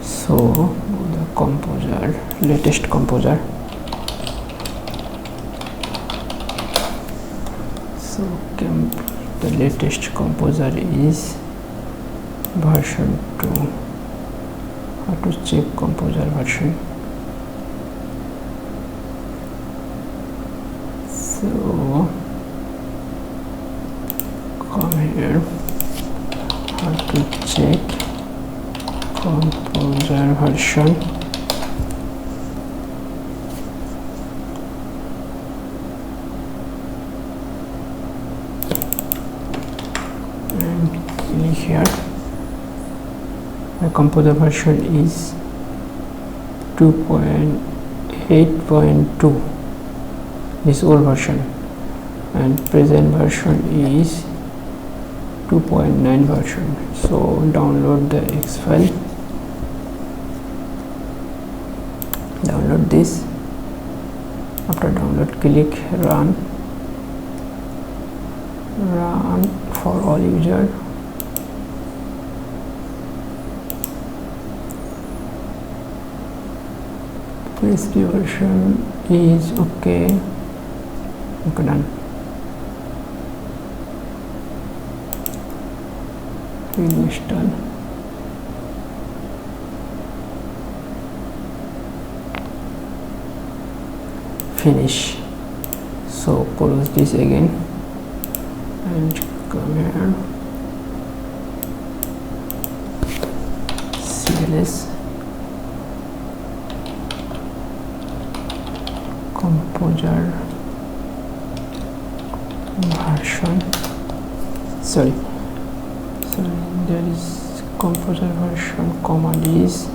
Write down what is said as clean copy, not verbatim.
So the composer, latest composer. So the latest composer is version 2. How to check composer version? So come here, how to check composer version. And click here. My composer version is 2.8.2, this old version, and present version is 2.9 version. So download the X file, download this. After download, click run for all user. PHP version is okay. Done. Install. Finish. So close this again and come here. CLS composer version. Sorry, there is composer version command is